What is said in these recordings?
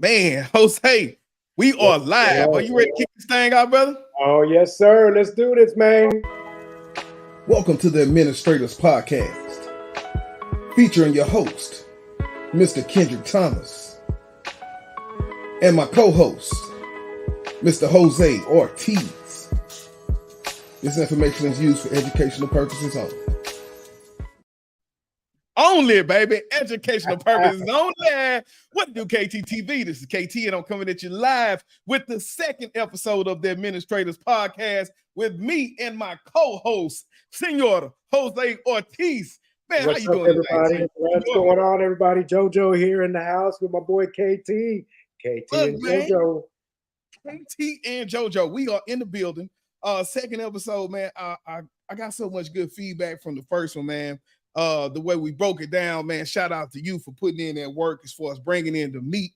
Man, Jose, we are live. Are you ready to kick this thing out, brother? Oh, yes, sir. Let's do this, man. Welcome to the AdminisTRADERS Podcast, featuring your host, Mr. Kendrick Thomas, and my co-host, Mr. Jose Ortiz. This information is used for educational purposes only. Only, baby. Educational purposes only. What do KTTV? This is KT, and I'm coming at you live with the second episode of the AdminisTRADERS Podcast with me and my co-host, Senor Jose Ortiz. Man, What's how you up, doing everybody? today? What's going on, everybody? JoJo here in the house with my boy KT. KT Look, and man. JoJo. KT and JoJo, we are in the building. Second episode, man. I got so much good feedback from the first one, man. The way we broke it down, man. Shout out to you for putting in that work as far as bringing in the meat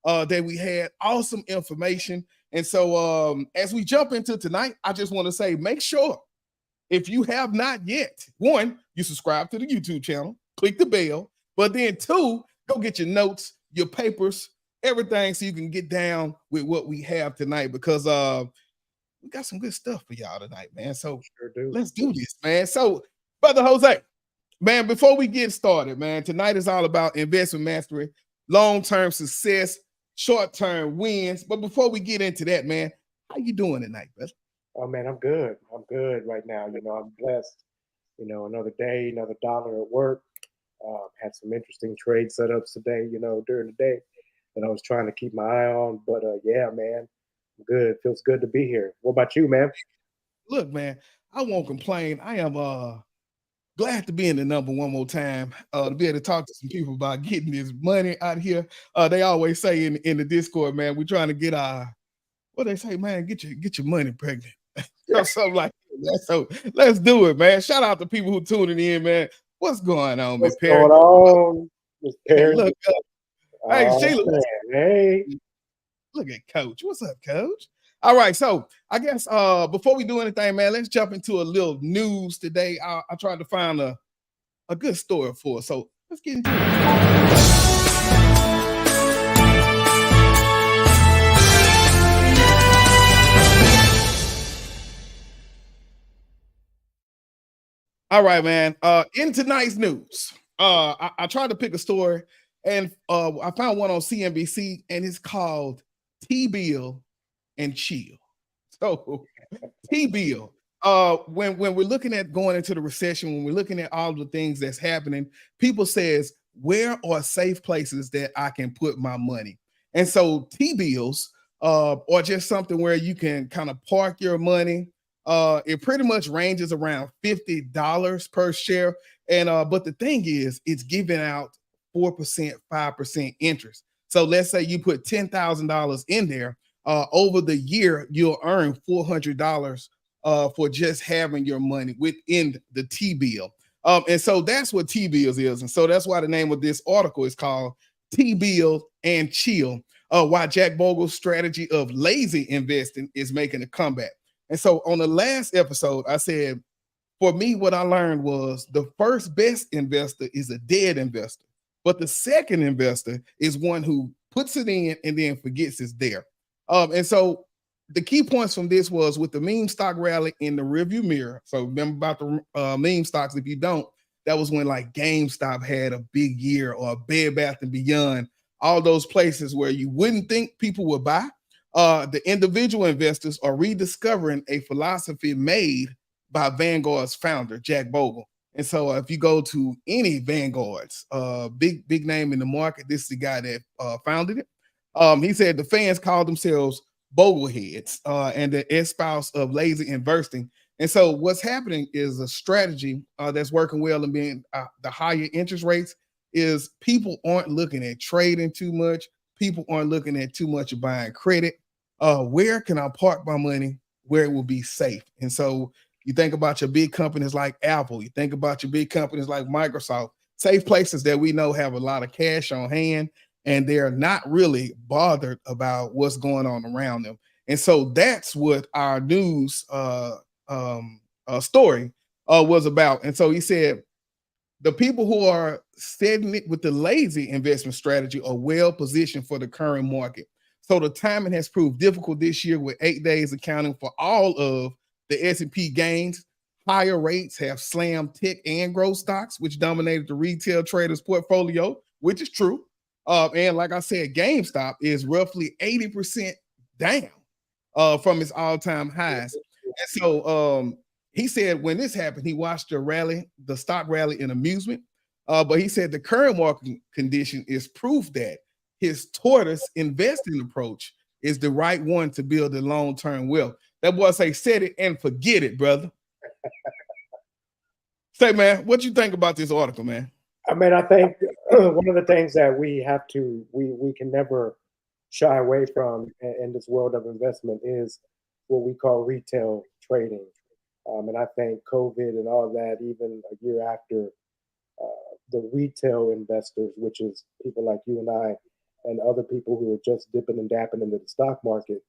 that we had. Awesome information. And so as we jump into tonight, I just want to say, make sure if you have not yet, one, you subscribe to the YouTube channel, click the bell, but then two, go get your notes, your papers, everything so you can get down with what we have tonight, because we got some good stuff for y'all tonight, man. So let's do this, man. So, Brother Jose, man, before we get started, man, tonight is all about investment mastery, long-term success, short-term wins. But before we get into that, man, how you doing tonight, brother? Oh, man, I'm good. I'm good right now. I'm blessed. Another day, another dollar at work. Had some interesting trade setups today, during the day that I was trying to keep my eye on. But, yeah, man, I'm good. Feels good to be here. What about you, man? Look, man, I won't complain. I am glad to be in the number one more time, to be able to talk to some people about getting this money out here. They always say in the Discord, man, we're trying to get what they say, man, get your money pregnant. Or something like that. So let's do it, man. Shout out to people who tuning in, man. What's going on, Miss Perry? What's going on, Miss Perry? Look, hey, Sheila. Man, hey. Look at Coach. What's up, Coach? All right, so I guess before we do anything, man, let's jump into a little news today. I tried to find a good story for us, so let's get into it. All right, man. In tonight's news, I tried to pick a story, and I found one on CNBC, and it's called T-Bill and Chill. So T-Bill, when we're looking at going into the recession, when we're looking at all the things that's happening, people says, where are safe places that I can put my money? And so T-bills are just something where you can kind of park your money. It pretty much ranges around $50 per share. And but the thing is, it's giving out 4%, 5% interest. So let's say you put $10,000 in there. Over the year, you'll earn $400 for just having your money within the T-bill. And so that's what T-bills is. And so that's why the name of this article is called T-bill and Chill, why Jack Bogle's strategy of lazy investing is making a comeback. And so on the last episode, I said, for me, what I learned was the first best investor is a dead investor, but the second investor is one who puts it in and then forgets it's there. And so the key points from this was with the meme stock rally in the rearview mirror. So remember about the meme stocks. If you don't, that was when like GameStop had a big year, or Bed Bath & Beyond, all those places where you wouldn't think people would buy. The individual investors are rediscovering a philosophy made by Vanguard's founder, Jack Bogle. And so if you go to any Vanguard's, big name in the market, this is the guy that founded it. He said the fans call themselves Bogleheads and the espouse of lazy investing. And so what's happening is a strategy that's working well, and being the higher interest rates is people aren't looking at trading too much. People aren't looking at too much of buying credit. Where can I park my money where it will be safe? And so you think about your big companies like Apple, you think about your big companies like Microsoft, safe places that we know have a lot of cash on hand, and they're not really bothered about what's going on around them. And so that's what our news story was about. And so he said, the people who are setting it with the lazy investment strategy are well positioned for the current market. So the timing has proved difficult this year, with 8 days accounting for all of the S&P gains. Higher rates have slammed tech and growth stocks, which dominated the retail traders' portfolio, which is true. And like I said, GameStop is roughly 80% down from its all-time highs. And so he said when this happened, he watched the stock rally in amusement. But he said the current market condition is proof that his tortoise investing approach is the right one to build a long-term wealth. That boy say, set it and forget it, brother. Say, man, what you think about this article, man? I mean, I think one of the things that we can never shy away from in this world of investment is what we call retail trading. And I think COVID and all that, even a year after, the retail investors, which is people like you and I and other people who are just dipping and dapping into the stock market,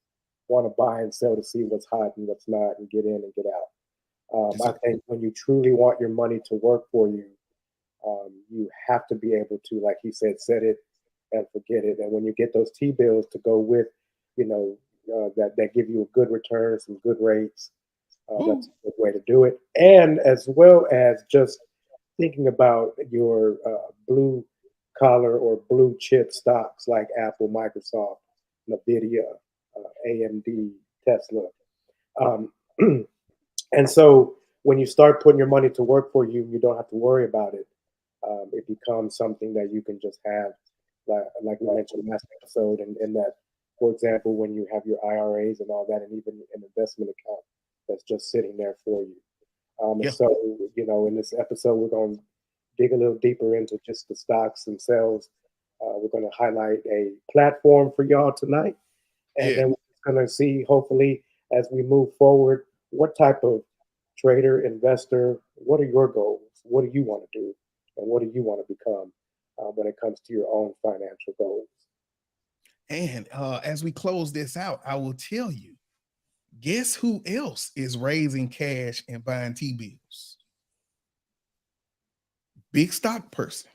want to buy and sell to see what's hot and what's not and get in and get out. I think when you truly want your money to work for you, you have to be able to, like he said, set it and forget it. And when you get those T-bills to go with, that give you a good return, some good rates, that's a good way to do it. And as well as just thinking about your blue collar or blue chip stocks like Apple, Microsoft, Nvidia, AMD, Tesla. And so when you start putting your money to work for you, you don't have to worry about it. It becomes something that you can just have, like we mentioned last episode, and that, for example, when you have your IRAs and all that, and even an investment account that's just sitting there for you. And so, in this episode, we're going to dig a little deeper into just the stocks themselves. We're going to highlight a platform for y'all tonight. And then we're going to see, hopefully, as we move forward, what type of trader, investor, what are your goals? What do you want to do? And what do you want to become when it comes to your own financial goals? And as we close this out, I will tell you, guess who else is raising cash and buying T-bills? Big stock person.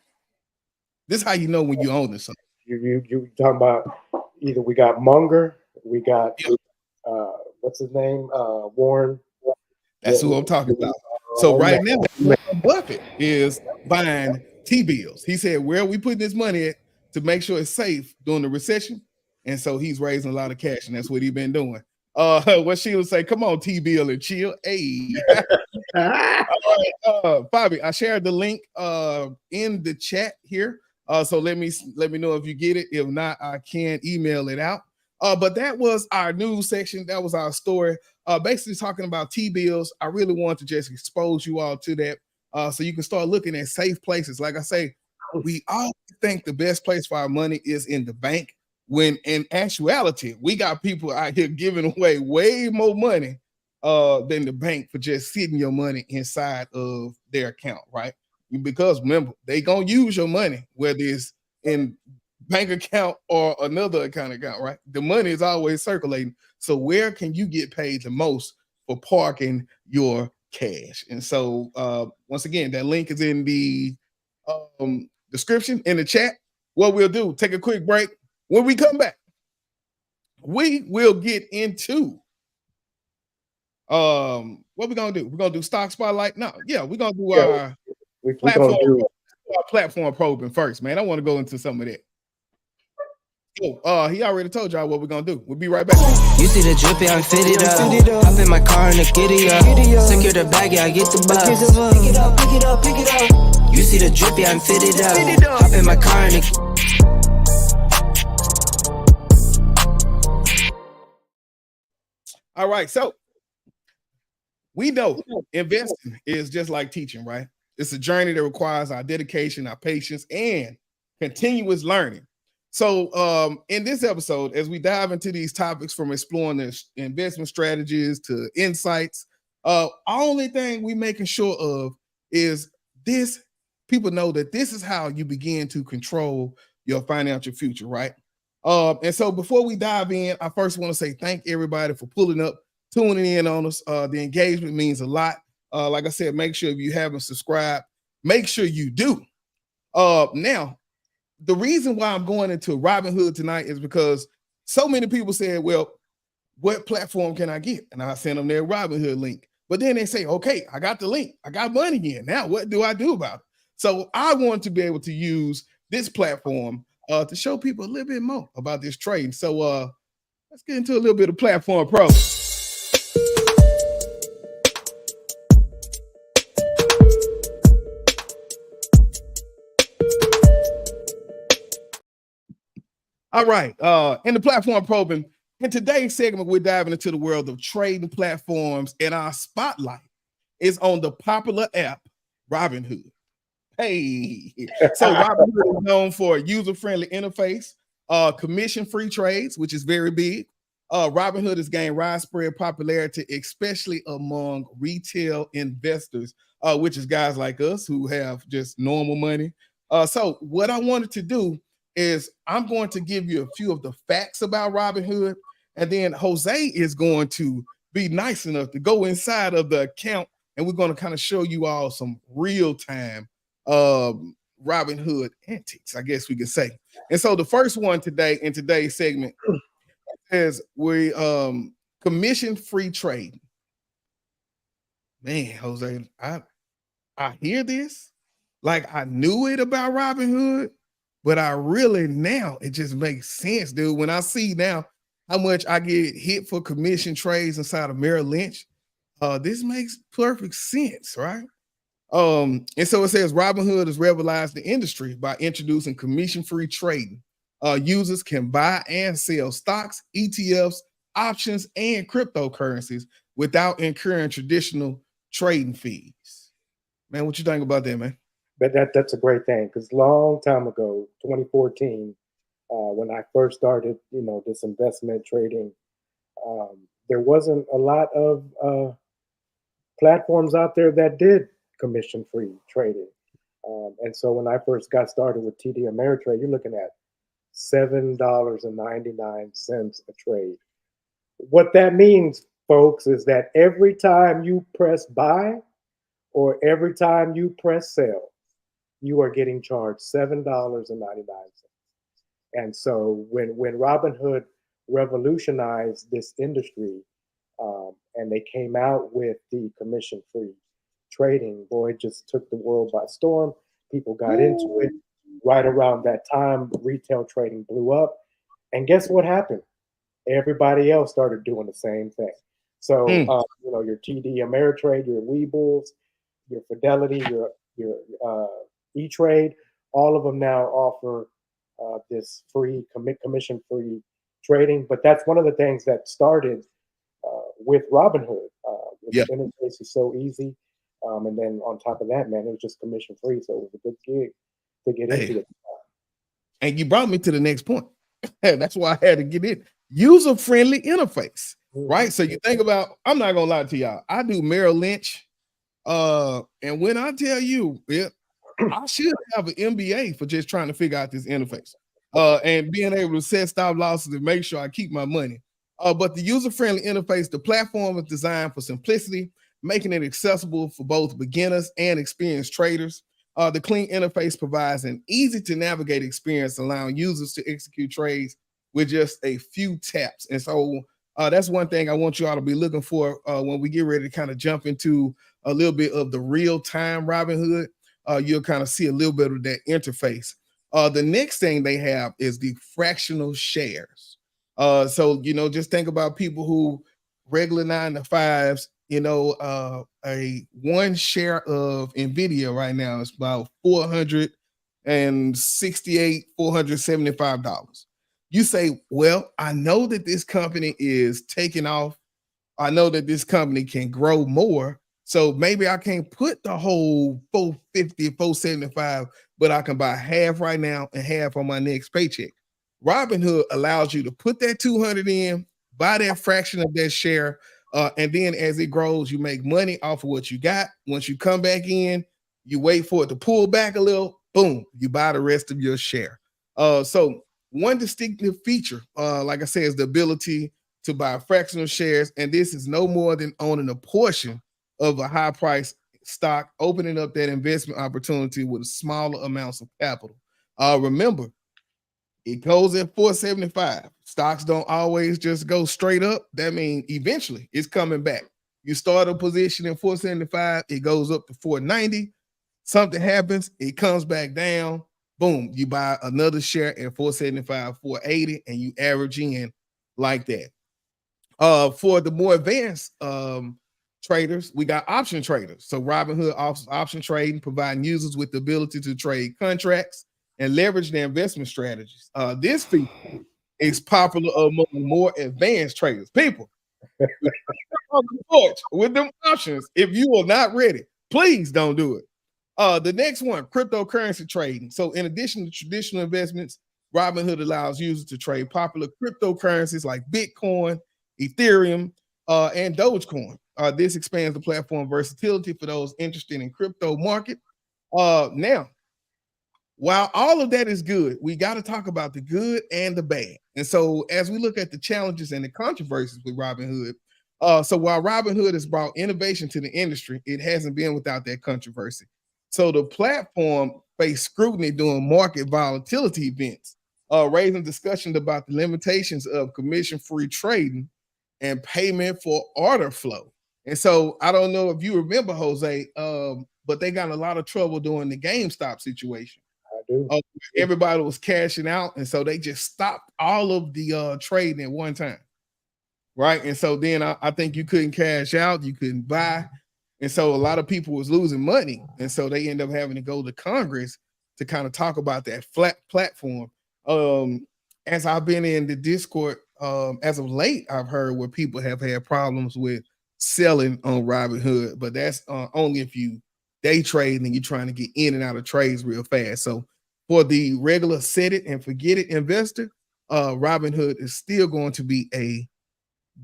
This is how you know when you own this something. You talking about either we got Munger, we got what's his name, Warren. That's who I'm talking about. So right now, Warren Buffett is buying T-bills. He said, where are we putting this money at to make sure it's safe during the recession? And so he's raising a lot of cash, and that's what he's been doing. What she would say, come on, T-bill, and chill. Hey. Bobby, I shared the link in the chat here. So let me know if you get it. If not, I can email it out. But that was our news section. That was our story. Basically talking about T-bills. I really want to just expose you all to that so you can start looking at safe places. Like I say, we all think the best place for our money is in the bank, when in actuality, we got people out here giving away way more money than the bank for just sitting your money inside of their account, right? Because remember, they gonna use your money, whether it's in bank account or another account, right? The money is always circulating. So where can you get paid the most for parking your cash? And so once again, that link is in the description in the chat. What we'll do, take a quick break. When we come back, we will get into what we're gonna do. We're gonna do stock spotlight. No, we're gonna do our platform probing first, man. I want to go into some of that. He already told y'all what we're gonna do. We'll be right back. You see the drippy, I'm fitted up. Hop in my car and the giddy up. Secure the bag, I get the bus. Pick it up, pick it up, pick it up. You see the drippy, I'm fitted up. Hop in my car and the All right, so we know investing is just like teaching, right? It's a journey that requires our dedication, our patience, and continuous learning. So in this episode, as we dive into these topics, from exploring the investment strategies to insights, only thing we making sure of is this: people know that this is how you begin to control your financial future, right? And so before we dive in, I first want to say thank everybody for pulling up, tuning in on us. The engagement means a lot. Like I said, make sure if you haven't subscribed, make sure you do. Now, the reason why I'm going into Robinhood tonight is because so many people said, well, what platform can I get? And I sent them their Robinhood link. But then they say, okay, I got the link. I got money in. Now, what do I do about it? So I want to be able to use this platform to show people a little bit more about this trade. So let's get into a little bit of Platform Pro. All right. In the Platform Probing, in today's segment, we're diving into the world of trading platforms, and our spotlight is on the popular app, Robinhood. Hey, so Robinhood is known for a user-friendly interface, commission-free trades, which is very big. Robinhood has gained widespread popularity, especially among retail investors, which is guys like us who have just normal money. So what I wanted to do is I'm going to give you a few of the facts about Robinhood, and then Jose is going to be nice enough to go inside of the account, and we're going to kind of show you all some real-time Robinhood antics, I guess we could say. And so the first one today in today's segment is we commission-free trading. Man, Jose, I hear this like I knew it about Robinhood, but I really now it just makes sense, dude. When I see now how much I get hit for commission trades inside of Merrill Lynch, this makes perfect sense, right? And so it says Robinhood has revolutionized the industry by introducing commission-free trading. Users can buy and sell stocks, ETFs, options, and cryptocurrencies without incurring traditional trading fees. Man, what you think about that, man? But that's a great thing, because long time ago, 2014, when I first started, this investment trading, there wasn't a lot of platforms out there that did commission-free trading. And so when I first got started with TD Ameritrade, you're looking at $7.99 a trade. What that means, folks, is that every time you press buy or every time you press sell, you are getting charged $7.99. And so when Robinhood revolutionized this industry, and they came out with the commission-free trading, boy, it just took the world by storm. People got into it. Right around that time, retail trading blew up. And guess what happened? Everybody else started doing the same thing. So, your TD Ameritrade, your Webull, your Fidelity, your E-Trade, all of them now offer this free commission-free trading. But that's one of the things that started with Robinhood. The interface is so easy. And then on top of that, man, it was just commission-free. So it was a good gig to get into it. And you brought me to the next point. That's why I had to get in. User-friendly interface, right? So you think about, I'm not going to lie to y'all. I do Merrill Lynch. And when I tell you, I should have an MBA for just trying to figure out this interface and being able to set stop losses and make sure I keep my money. But the user-friendly interface, the platform is designed for simplicity, making it accessible for both beginners and experienced traders. The clean interface provides an easy-to-navigate experience, allowing users to execute trades with just a few taps. And so that's one thing I want you all to be looking for when we get ready to kind of jump into a little bit of the real-time Robinhood. You'll kind of see a little bit of that interface. The next thing they have is the fractional shares. So, just think about people who regular 9-to-5s, a one share of NVIDIA right now is about $475. You say, well, I know that this company is taking off. I know that this company can grow more. So maybe I can't put the whole 450, 475, but I can buy half right now and half on my next paycheck. Robinhood allows you to put that 200 in, buy that fraction of that share, and then as it grows, you make money off of what you got. Once you come back in, you wait for it to pull back a little, boom, you buy the rest of your share. So one distinctive feature, like I said, is the ability to buy fractional shares, and this is no more than owning a portion of a high price stock, opening up that investment opportunity with smaller amounts of capital. Remember, it goes at 475. Stocks don't always just go straight up. That means eventually it's coming back. You start a position at 475, it goes up to 490. Something happens, it comes back down. Boom, you buy another share at 475, 480, and you average in like that. For the more advanced traders, we got option traders. So Robinhood offers option trading, providing users with the ability to trade contracts and leverage their investment strategies. This feature is popular among more advanced traders. People on the porch with them options. If you are not ready, please don't do it. The next one, cryptocurrency trading. So in addition to traditional investments, Robinhood allows users to trade popular cryptocurrencies like Bitcoin, Ethereum, and Dogecoin. This expands the platform versatility for those interested in crypto market. Now, while all of that is good, we got to talk about the good and the bad. And so as we look at the challenges and the controversies with Robinhood, so while Robinhood has brought innovation to the industry, it hasn't been without that controversy. So the platform faced scrutiny during market volatility events, raising discussions about the limitations of commission-free trading and payment for order flow. And so I don't know if you remember, Jose, but they got a lot of trouble during the GameStop situation. I do. Everybody was cashing out, and so they just stopped all of the trading at one time, right? And so then I think you couldn't cash out, you couldn't buy, and so a lot of people was losing money, and so they end up having to go to Congress to kind of talk about that flat platform. As I've been in the Discord, as of late, I've heard where people have had problems with selling on Robinhood, but that's only if you day trade and you're trying to get in and out of trades real fast. So for the regular set it and forget it investor, Robinhood is still going to be a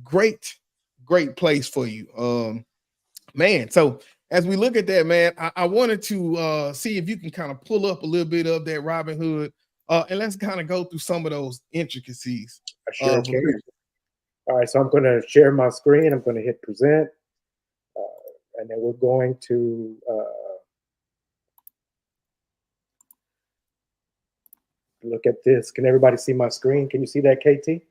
great place for you. Man, so as we look at that, man, I wanted to see if you can kind of pull up a little bit of that Robinhood, and let's kind of go through some of those intricacies. I sure can. All right, so I'm going to share my screen. I'm going to hit present, and then we're going to look at this. Can everybody see my screen? Can you see that, KT?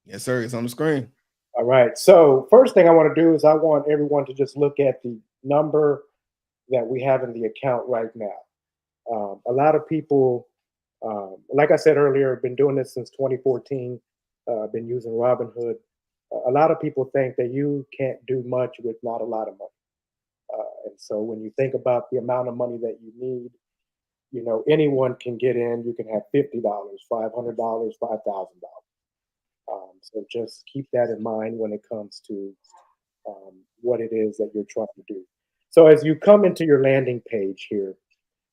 Yes, sir. It's on the screen. All right. So first thing I want to do is I want everyone to just look at the number that we have in the account right now. A lot of people, like I said earlier, have been doing this since 2014. Been using Robinhood. A lot of people think that you can't do much with not a lot of money. And so when you think about the amount of money that you need, you know, anyone can get in. You can have $50, $500, $5,000. So just keep that in mind when it comes to what it is that you're trying to do. So as you come into your landing page here,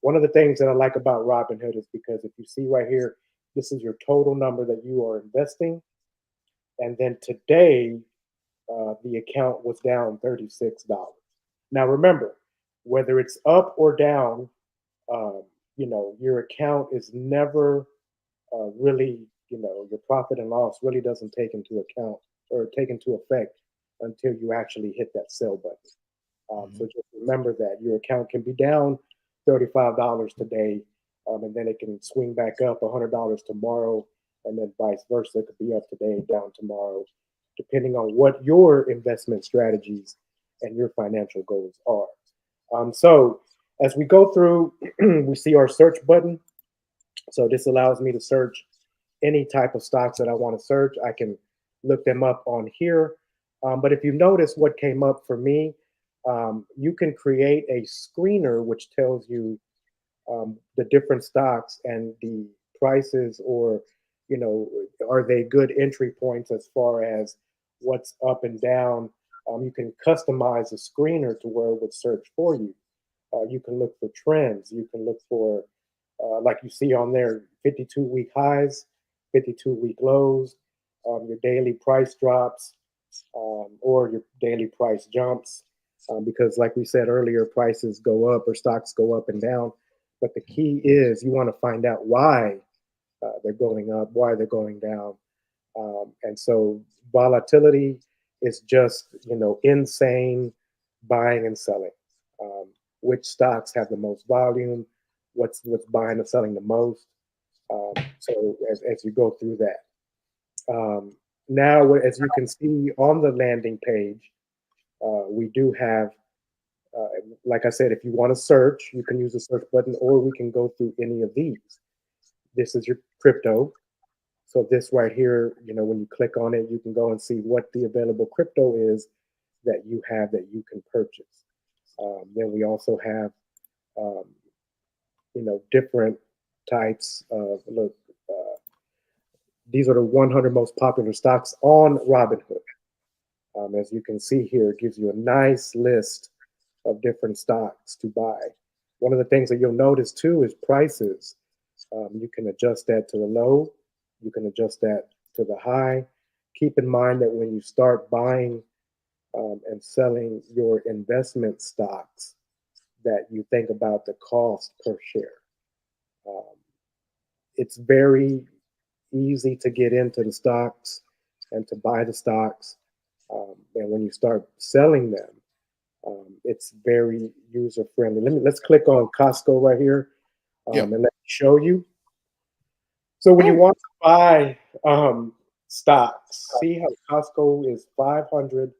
one of the things that I like about Robinhood is because if you see right here, this is your total number that you are investing. And then today, the account was down $36. Now remember, whether it's up or down, you know, your account is never really, you know, your profit and loss really doesn't take into account or take into effect until you actually hit that sell button. So just remember that your account can be down $35 today, and then it can swing back up $100 tomorrow, and then vice versa. It could be up today, down tomorrow, depending on what your investment strategies and your financial goals are. So as we go through, we see our search button. So this allows me to search any type of stocks that I want to search. I can look them up on here. But if you notice what came up for me, you can create a screener which tells you the different stocks and the prices, or, you know, are they good entry points as far as what's up and down. You can customize a screener to where it would search for you. You can look for trends. You can look for, like you see on there, 52-week highs, 52-week lows, your daily price drops, or your daily price jumps. Because like we said earlier, prices go up or stocks go up and down. But the key is you want to find out why they're going up, why they're going down. And so volatility is just, you know, insane buying and selling. Which stocks have the most volume? What's buying and selling the most? So as you go through that, now as you can see on the landing page, we do have, like I said, if you want to search, you can use the search button, or we can go through any of these. This is your crypto. So this right here, when you click on it, you can go and see what the available crypto is that you have that you can purchase. Then we also have, different types of, look, these are the 100 most popular stocks on Robinhood. As you can see here, it gives you a nice list of different stocks to buy. One of the things that you'll notice too is prices. You can adjust that to the low. You can adjust that to the high. Keep in mind that when you start buying and selling your investment stocks, that you think about the cost per share. It's very easy to get into the stocks and to buy the stocks. And when you start selling them, it's very user friendly. Let's click on Costco right here and let me show you. So when you want to buy stocks, see how Costco is $578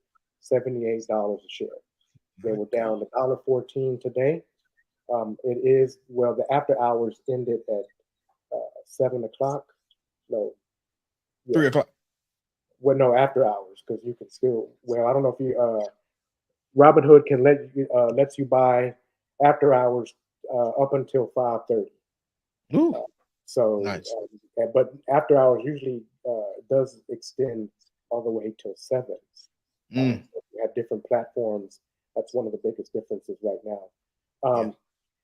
a share. They were down to $1.14 today. It is, well, the after hours ended at 7 o'clock. No, 3 o'clock. Well, no, after hours, because you can still. Well, I don't know if you Robinhood can lets you buy after hours up until 5:30. So, nice. But after hours usually does extend all the way till 7. You have different platforms. That's one of the biggest differences right now.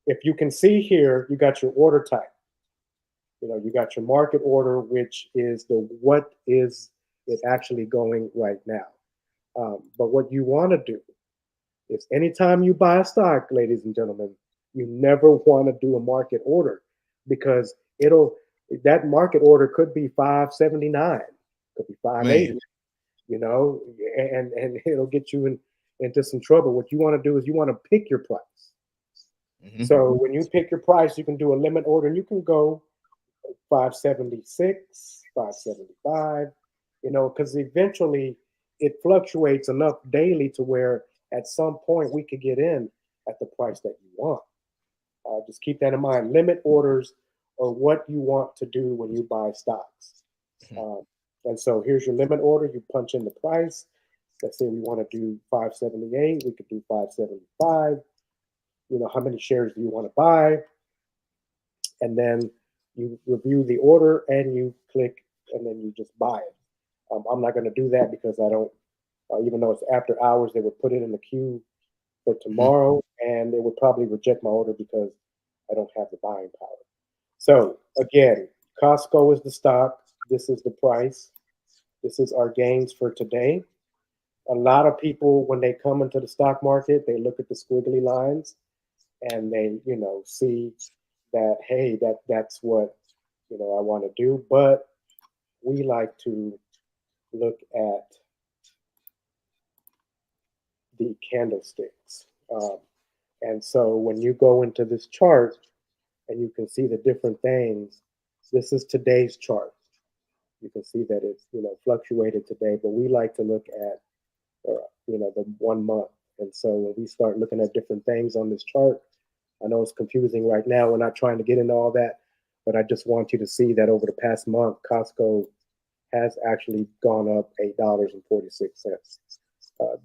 If you can see here, you got your order type. You got your market order, which is what is it actually going right now. But what you want to do is anytime you buy a stock, ladies and gentlemen, you never want to do a market order, because that market order could be 579, could be 580, and it'll get you into some trouble. What you want to do is you want to pick your price. So when you pick your price, you can do a limit order, and you can go 576, 575, because eventually it fluctuates enough daily to where at some point we could get in at the price that you want. Just keep that in mind. Limit orders are what you want to do when you buy stocks. And so here's your limit order. You punch in the price. Let's say we want to do 578. We could do 575. How many shares do you want to buy? And then you review the order and you click, and then you just buy it. I'm not going to do that because I don't, even though it's after hours, they would put it in the queue for tomorrow, and they would probably reject my order because I don't have the buying power. So again, Costco is the stock. This is the price. This is our gains for today. A lot of people, when they come into the stock market, they look at the squiggly lines and they, see that, hey, that's what, I want to do. But we like to look at the candlesticks. And so when you go into this chart and you can see the different things, this is today's chart. You can see that it's, fluctuated today, but we like to look at, the 1 month. And so when we start looking at different things on this chart, I know it's confusing right now. We're not trying to get into all that, but I just want you to see that over the past month, Costco has actually gone up $8.46.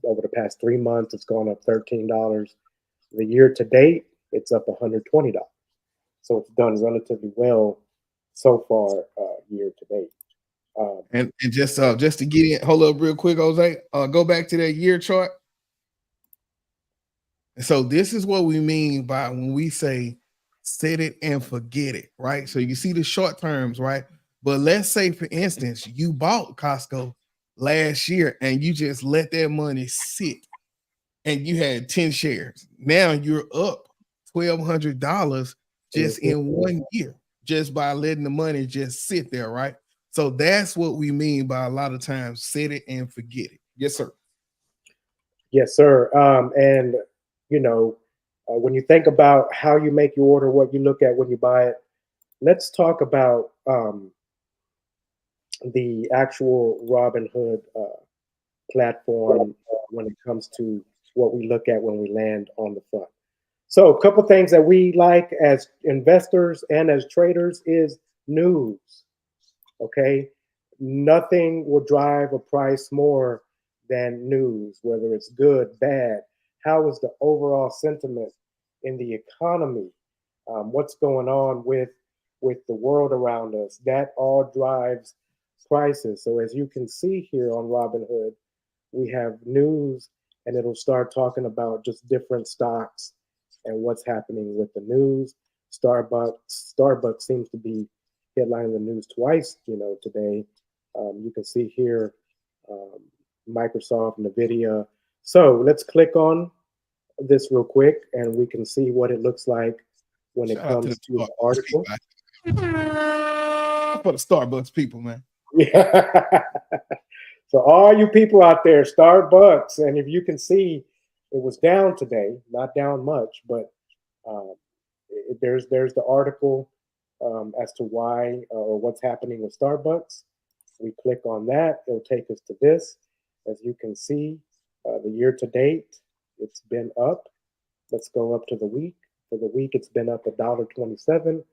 Over the past 3 months, it's gone up $13. The year to date, it's up $120. So it's done relatively well so far year to date. And just to get in, hold up real quick, Jose. Go back to that year chart. So this is what we mean by when we say set it and forget it, right? So you see the short terms, right? But let's say, for instance, you bought Costco last year and you just let that money sit and you had 10 shares. Now you're up $1,200 just in 1 year, just by letting the money just sit there, right? So that's what we mean by a lot of times set it and forget it. Yes, sir. Yes, sir. And you know, when you think about how you make your order, what you look at when you buy it, let's talk about the actual Robinhood platform when it comes to what we look at when we land on the front. So, a couple things that we like as investors and as traders is news. Okay, nothing will drive a price more than news, whether it's good, bad. How is the overall sentiment in the economy? What's going on with the world around us? That all drives prices. So as you can see here on Robinhood, we have news, and it'll start talking about just different stocks and what's happening with the news. Starbucks seems to be headlining the news twice, today. You can see here um, Microsoft, Nvidia. So let's click on this real quick, and we can see what it looks like when it Shout out to comes the to the Starbucks article. people. For the Starbucks people, man. Yeah. So all you people out there, Starbucks, and if you can see, it was down today, not down much, but um, there's the article as to why or what's happening with Starbucks. We click on that, it'll take us to this. As you can see, the year to date, it's been up. Let's go up to the week. For the week, it's been up $1.27,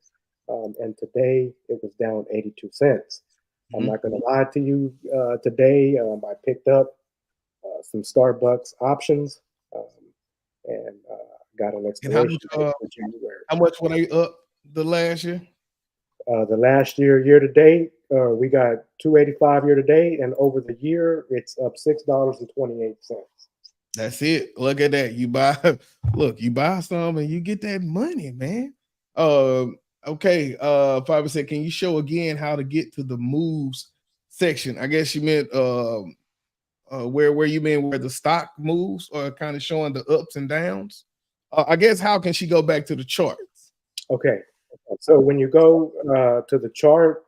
and today it was down 82 cents. I'm not going to lie to you. Today, I picked up some Starbucks options and got an And how expiration much? date for January. How much were they up the last year? The last year to date, we got 285 year to date, and over the year, it's up $6.28. That's it. Look at that. You buy, you buy some and you get that money, man. Okay. Fiber said, can you show again how to get to the moves section? I guess you meant where you mean where the stock moves or kind of showing the ups and downs. I guess how can she go back to the charts? Okay. So when you go to the chart,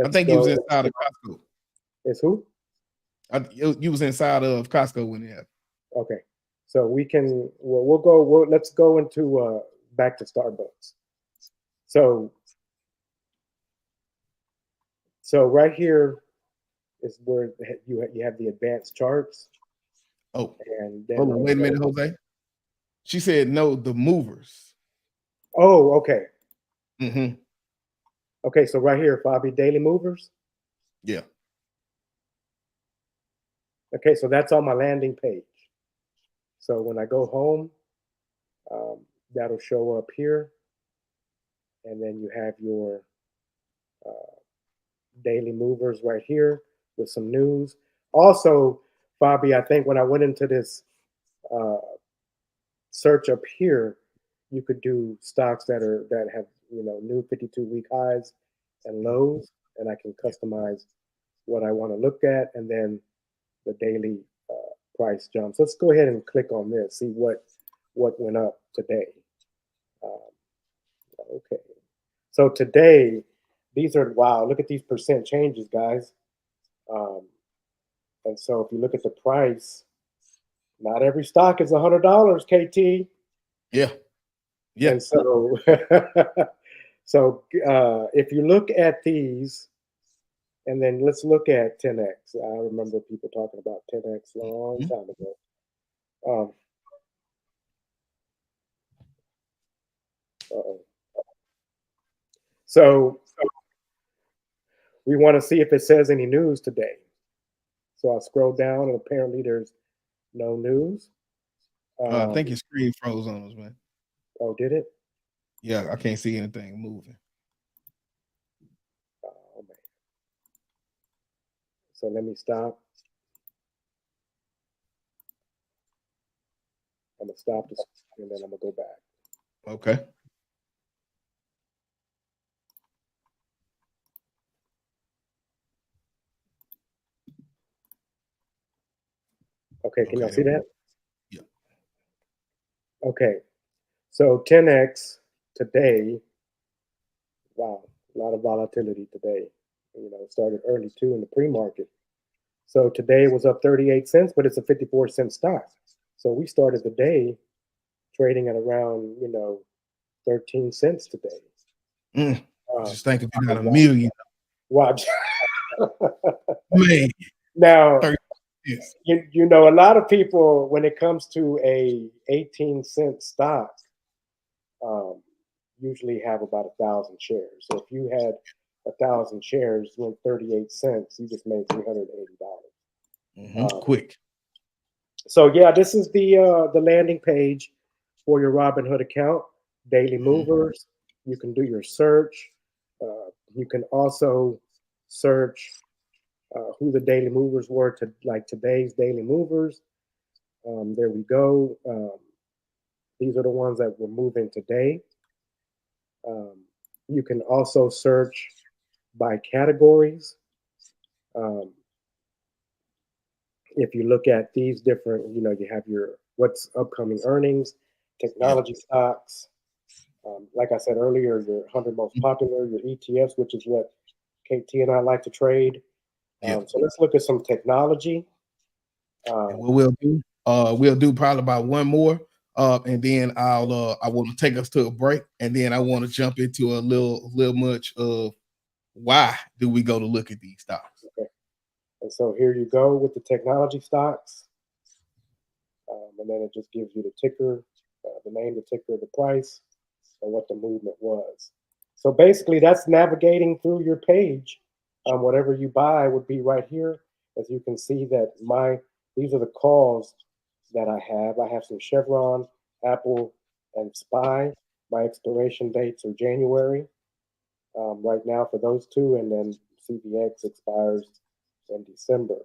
I think you was inside of Costco. It's who? You was inside of Costco when it happened. Okay. So let's go into back to Starbucks. So right here is where you have the advanced charts. Oh, and then hold on, wait a minute, Jose. She said no, the movers. Oh, okay. Mm-hmm. Okay, so right here, Fabi, daily movers. Yeah. Okay, so that's on my landing page. So when I go home, that'll show up here, and then you have your daily movers right here with some news. Also, Fabi, I think when I went into this search up here, you could do stocks that have new 52-week highs and lows, and I can customize what I want to look at, and then the daily price jumps. Let's go ahead and click on this, see what went up today. Okay, so today, these are, wow, look at these percent changes, guys. And so if you look at the price, not every stock is $100, KT. Yeah. Yeah. And so, if you look at these, and then let's look at 10x. I remember people talking about 10x a long time ago. So we want to see if it says any news today. So I scroll down, and apparently there's no news. I think your screen froze on us, man. Oh, did it? Yeah, I can't see anything moving. Oh, man. So let me stop. I'm gonna stop this, and then I'm gonna go back. Okay. Okay, can y'all see that? Yeah. Okay, so 10x today. Wow, a lot of volatility today. It started early too in the pre-market. So today was up 38 cents, but it's a 54-cent stock. So we started the day trading at around, 13 cents today. Just think if you got $1 million. Watch. Man. Now, 30, yes. a lot of people, when it comes to a 18-cent stock, usually have about 1,000 shares. So if you had 1,000 shares went 38 cents, you just made $380. Quick. So yeah, this is the landing page for your Robinhood account. Daily movers. You can do your search. You can also search who the daily movers were to like today's daily movers. There we go. These are the ones that were moving today. You can also search by categories. If you look at these different, you have your what's upcoming earnings, technology stocks. Like I said earlier, your 100 most popular, your ETFs, which is what KT and I like to trade. So let's look at some technology. What we'll do probably about one more, and then I want to take us to a break, and then I want to jump into a little much of why do we go to look at these stocks. Okay. And so here you go with the technology stocks, and then it just gives you the ticker, the name, the ticker, the price, and what the movement was. So basically, that's navigating through your page. Whatever you buy would be right here. As you can see that these are the calls that I have. I have some Chevron, Apple, and SPY. My expiration dates are January right now for those two, and then CVX expires in December.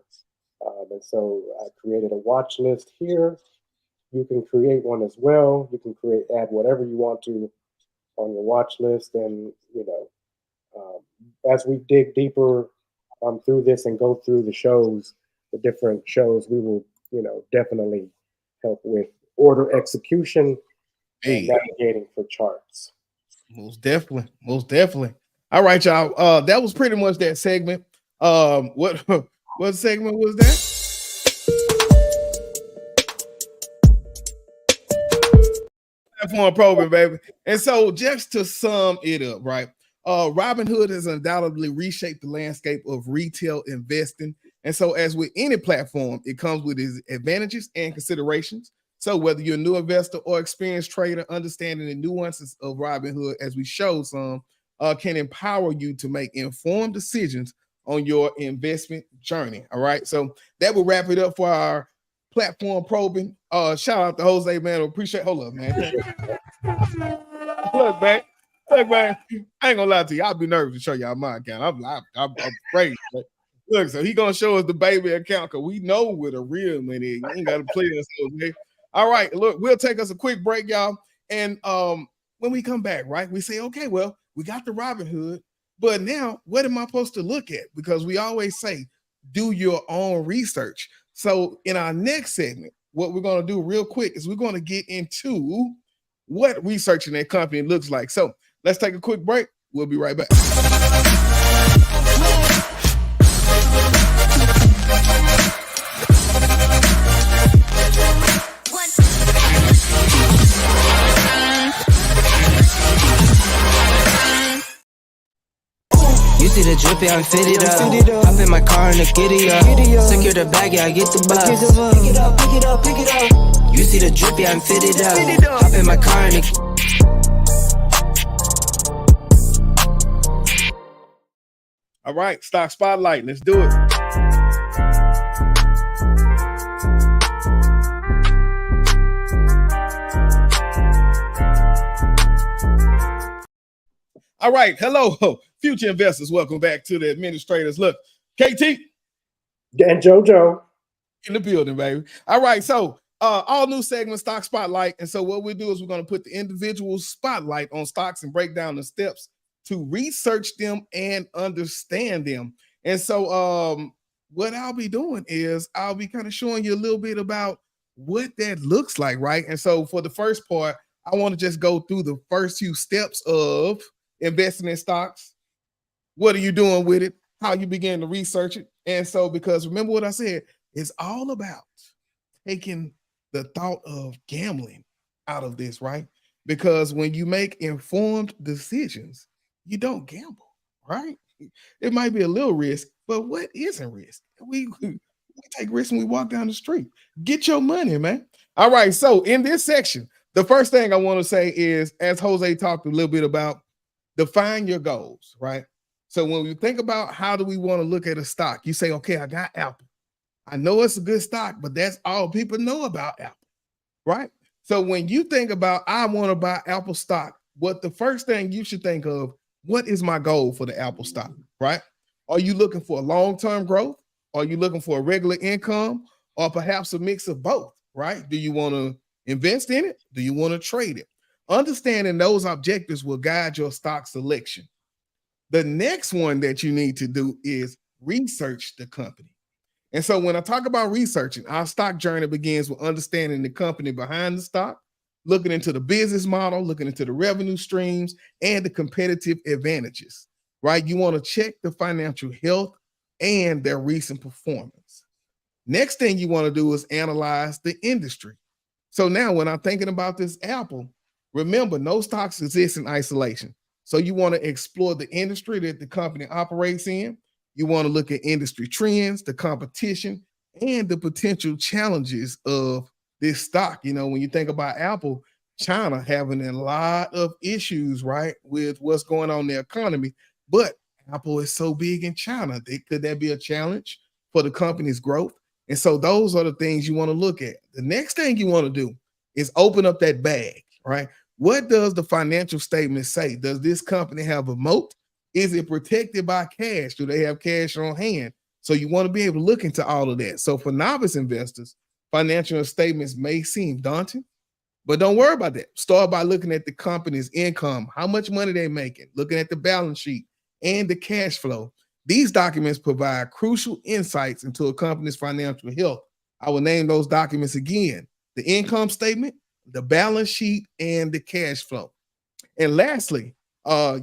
And so I created a watch list here. You can create one as well. You can add whatever you want to on your watch list. And, as we dig deeper through this and go through the different shows, we will, definitely help with order execution and navigating for charts. Most definitely. All right, y'all. That was pretty much that segment. What segment was that? Platform probing, baby. And so just to sum it up, right? Robinhood has undoubtedly reshaped the landscape of retail investing. And so as with any platform, it comes with its advantages and considerations. So whether you're a new investor or experienced trader, understanding the nuances of Robinhood, as we showed some, can empower you to make informed decisions on your investment journey. All right. So that will wrap it up for our platform probing. Shout out to Jose, man. Appreciate. Hold up, man. Look, man. I ain't gonna lie to you. I'll be nervous to show y'all my account. I'm afraid. But look, so he gonna show us the baby account because we know where the real money is. You ain't gotta play us, man. All right, look, we'll take us a quick break, y'all. And when we come back, right, we say, okay, well, we got the Robinhood, but now what am I supposed to look at? Because we always say, do your own research. So in our next segment, what we're gonna do real quick is we're gonna get into what researching that company looks like. So let's take a quick break. We'll be right back. You see the drip, yeah, I'm fitted up. Hop in my car and the giddy up. Secure the bag, yeah, I get the bus. Pick it up, pick it up, pick it up. You see the drip, yeah, I'm fitted up. Hop in my car and the All right, stock spotlight. Let's do it. All right, hello, future investors. Welcome back to the administrators. Look, KT and JoJo in the building, baby. All right, so all new segment, stock spotlight. And so what we do is we're going to put the individual spotlight on stocks and break down the steps to research them and understand them. And so what I'll be doing is I'll be kind of showing you a little bit about what that looks like, right? And so for the first part, I want to just go through the first few steps of investing in stocks. What are you doing with it? How you begin to research it? And so, because remember what I said, it's all about taking the thought of gambling out of this, right? Because when you make informed decisions, you don't gamble, right? It might be a little risk, but what isn't risk? We take risks when we walk down the street. Get your money, man. All right. So in this section, the first thing I want to say is, as Jose talked a little bit about, define your goals, right? So when we think about how do we want to look at a stock, you say, okay, I got Apple. I know it's a good stock, but that's all people know about Apple, right? So when you think about, I want to buy Apple stock, what the first thing you should think of, what is my goal for the Apple stock, right? Are you looking for long-term growth? Are you looking for a regular income, or perhaps a mix of both, right? Do you want to invest in it? Do you want to trade it? Understanding those objectives will guide your stock selection. The next one that you need to do is research the company. And so when I talk about researching, our stock journey begins with understanding the company behind the stock, looking into the business model, looking into the revenue streams, and the competitive advantages, right? You want to check the financial health and their recent performance. Next thing you want to do is analyze the industry. So now when I'm thinking about this Apple, remember, no stocks exist in isolation. So you want to explore the industry that the company operates in. You want to look at industry trends, the competition, and the potential challenges of this stock. You know, when you think about Apple, China having a lot of issues, right, with what's going on in the economy. But Apple is so big in China. Could that be a challenge for the company's growth? And so those are the things you want to look at. The next thing you want to do is open up that bag, right? What does the financial statement say? Does this company have a moat? Is it protected by cash? Do they have cash on hand? So you want to be able to look into all of that. So for novice investors, financial statements may seem daunting, but don't worry about that. Start by looking at the company's income, how much money they're making, looking at the balance sheet and the cash flow. These documents provide crucial insights into a company's financial health. I will name those documents again: the income statement, the balance sheet, and the cash flow. And lastly,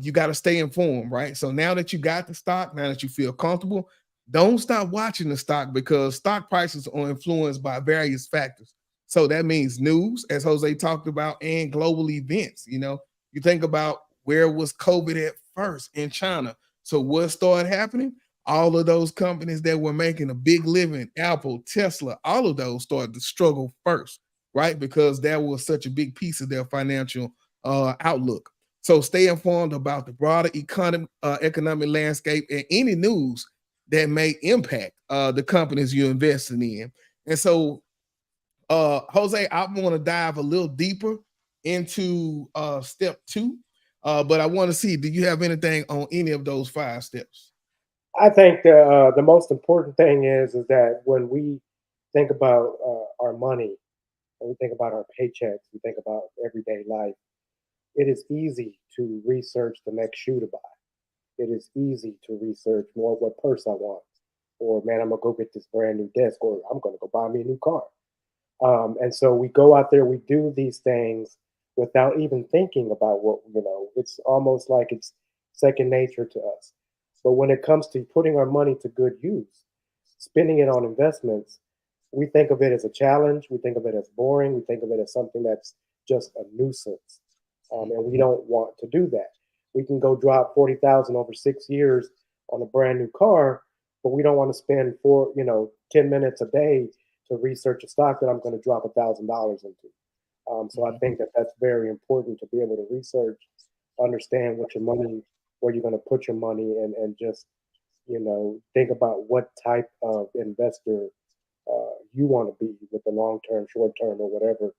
you got to stay informed, right? So now that you got the stock, now that you feel comfortable, don't stop watching the stock, because stock prices are influenced by various factors. So that means news, as Jose talked about, and global events. You know, you think about, where was COVID at first? In China. So what started happening? All of those companies that were making a big living, Apple, Tesla, all of those started to struggle first, right? Because that was such a big piece of their financial outlook. So stay informed about the broader economic landscape and any news that may impact the companies you're investing in. And so, Jose, I want to dive a little deeper into step 2, but I want to see, do you have anything on any of those 5 steps? I think the most important thing is that when we think about our money, when we think about our paychecks, we think about everyday life, it is easy to research the next shoe to buy. It is easy to research more what purse I want, or man, I'm gonna go get this brand new desk, or I'm gonna go buy me a new car. And so we go out there, we do these things without even thinking about what, it's almost like it's second nature to us. But when it comes to putting our money to good use, spending it on investments, we think of it as a challenge. We think of it as boring. We think of it as something that's just a nuisance. And we don't want to do that. We can go drop 40,000 over 6 years on a brand new car, but we don't want to spend 10 minutes a day to research a stock that I'm going to drop $1,000 into. So I think that that's very important, to be able to research, understand what your money, where you're going to put your money, and just, think about what type of investor you want to be, with the long term, short term, or whatever.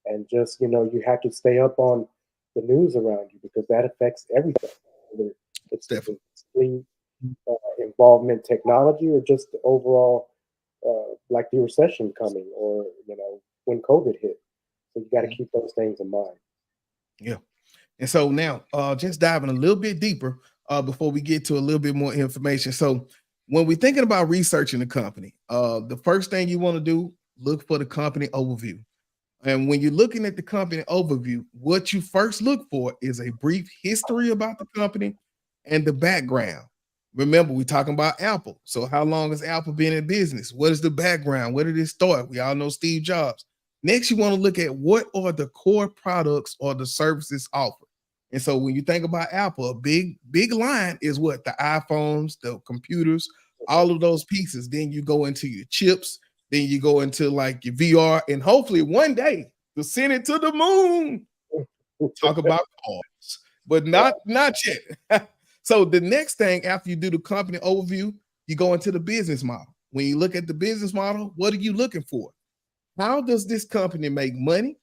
And just, you have to stay up on the news around you, because that affects everything. It's definitely involvement, technology, or just the overall, like the recession coming, or when COVID hit. So you got to keep those things in mind. Yeah. And so now, just diving a little bit deeper before we get to a little bit more information. So when we're thinking about researching the company, the first thing you want to do, look for the company overview. And when you're looking at the company overview, what you first look for is a brief history about the company and the background. Remember, we're talking about Apple. So how long has Apple been in business? What is the background? Where did it start? We all know Steve Jobs. Next, you want to look at what are the core products or the services offered. And so when you think about Apple, a big line is what? The iPhones, the computers, all of those pieces. Then you go into your chips. Then you go into like your VR. And hopefully one day to send it to the moon. Talk about cars, but not yet. So the next thing after you do the company overview, you go into the business model. When you look at the business model, what are you looking for? How does this company make money?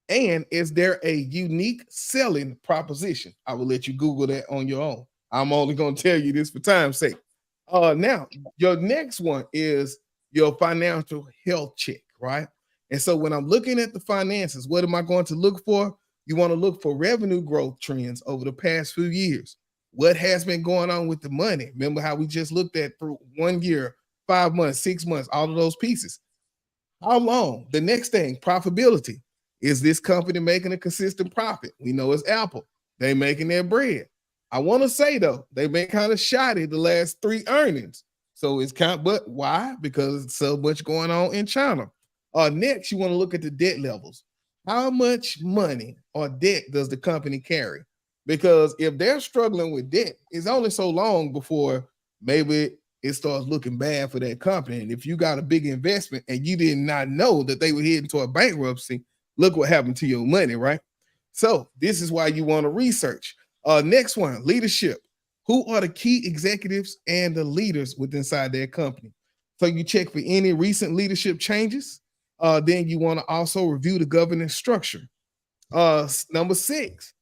And is there a unique selling proposition? I will let you Google that on your own. I'm only going to tell you this for time's sake. Now, your next one is your financial health check, right? And so when I'm looking at the finances, what am I going to look for? You want to look for revenue growth trends over the past few years. What has been going on with the money? Remember how we just looked at through 1 year, 5 months, 6 months, all of those pieces. How long? The next thing, profitability. Is this company making a consistent profit? We know it's Apple. They making their bread. I want to say, though, they've been kind of shoddy the last 3 earnings. So it's kind of, but why? Because it's so much going on in China. Next, you want to look at the debt levels. How much money or debt does the company carry? Because if they're struggling with debt, it's only so long before maybe it starts looking bad for that company. And if you got a big investment and you did not know that they were heading toward bankruptcy, look what happened to your money, right? So this is why you want to research. Next one, leadership. Who are the key executives and the leaders within inside their company? So you check for any recent leadership changes. Then you want to also review the governance structure. Number 6,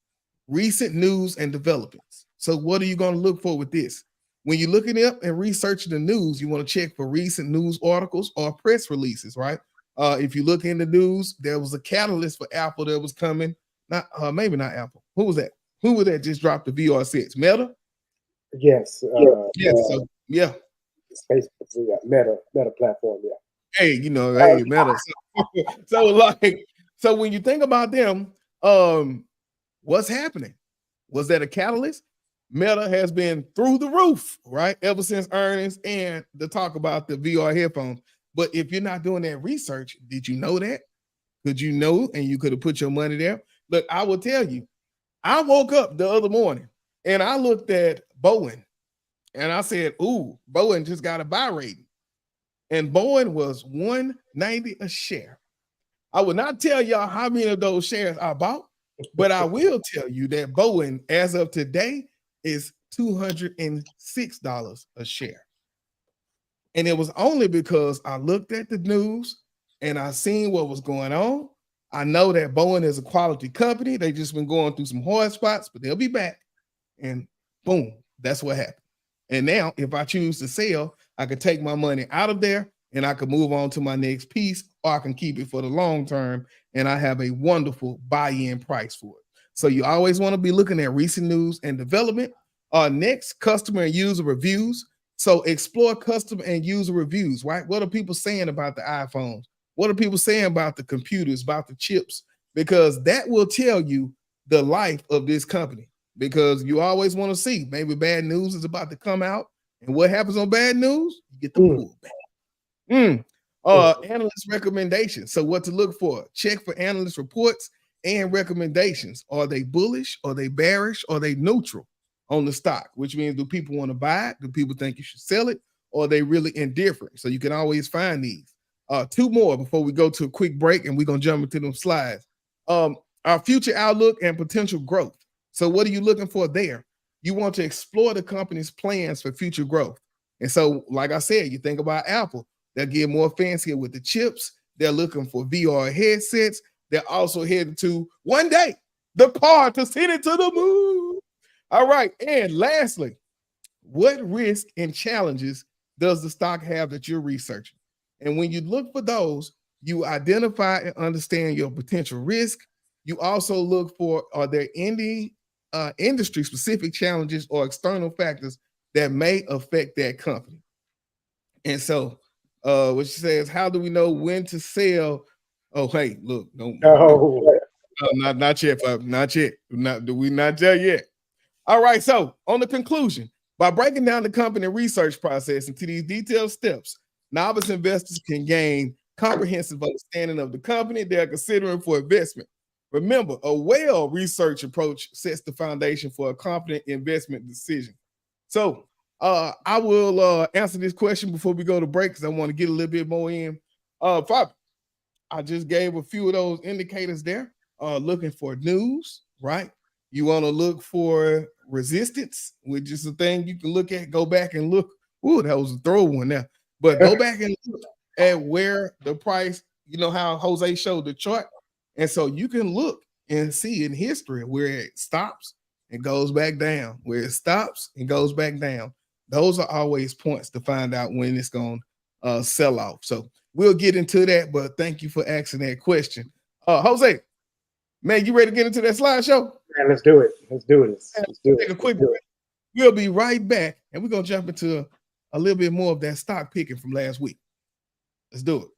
recent news and developments. So what are you going to look for with this? When you're looking up and researching the news, you want to check for recent news articles or press releases, right? If you look in the news, there was a catalyst for Apple that was coming. Maybe not Apple. Who was that? Who was that just dropped the VR sets? Meta? Yes. Yeah. It's Facebook, yeah. Meta platform, yeah. Hey, Meta. So when you think about them, what's happening? Was that a catalyst? Meta has been through the roof, right? Ever since earnings and the talk about the VR headphones. But if you're not doing that research, did you know that? Could you know and you could have put your money there? Look, I will tell you, I woke up the other morning and I looked at Boeing and I said, ooh, Boeing just got a buy rating. And Boeing was $190 a share. I will not tell y'all how many of those shares I bought, but I will tell you that Boeing, as of today, is $206 a share. And it was only because I looked at the news and I seen what was going on. I know that Boeing is a quality company. They just been going through some hard spots, but they'll be back. And boom, that's what happened. And now if I choose to sell, I can take my money out of there and I can move on to my next piece, or I can keep it for the long term. And I have a wonderful buy-in price for it. So you always want to be looking at recent news and development. Next, customer and user reviews. So explore customer and user reviews, right? What are people saying about the iPhones? What are people saying about the computers, about the chips? Because that will tell you the life of this company. Because you always want to see maybe bad news is about to come out. And what happens on bad news? You get the pullback. Analyst recommendations. So what to look for? Check for analyst reports and recommendations. Are they bullish? Are they bearish? Are they neutral on the stock? Which means, do people want to buy it? Do people think you should sell it? Or are they really indifferent? So you can always find these. 2 more before we go to a quick break, and we're going to jump into them slides. Our future outlook and potential growth. So what are you looking for there? You want to explore the company's plans for future growth. And so, like I said, you think about Apple. They'll get more fancy with the chips. They're looking for VR headsets. They're also headed to, one day, the car to send it to the moon. All right. And lastly, what risk and challenges does the stock have that you're researching? And when you look for those, you identify and understand your potential risk. You also look for, are there any industry-specific challenges or external factors that may affect that company? And so what she says, how do we know when to sell? Oh, hey, look, not yet, not yet. Not there yet. All right, so on the conclusion, By breaking down the company research process into these detailed steps, novice investors can gain comprehensive understanding of the company they are considering for investment. Remember, a well-researched approach sets the foundation for a confident investment decision. So I will answer this question before we go to break because I want to get a little bit more in. Fabi, I just gave a few of those indicators there. Looking for news, right? You want to look for resistance, which is a thing you can look at. Go back and look. Ooh, that was a throw one there. But go back and look at where the price, you know how Jose showed the chart. And so you can look and see in history where it stops and goes back down, where it stops and goes back down. Those are always points to find out when it's going to sell off. So we'll get into that, but thank you for asking that question. Jose, man, you ready to get into that slideshow? Man, let's do it. Let's do this. Let's do Take it. a quick break. We'll be right back, and we're going to jump into a little bit more of that stock picking from last week. Let's do it.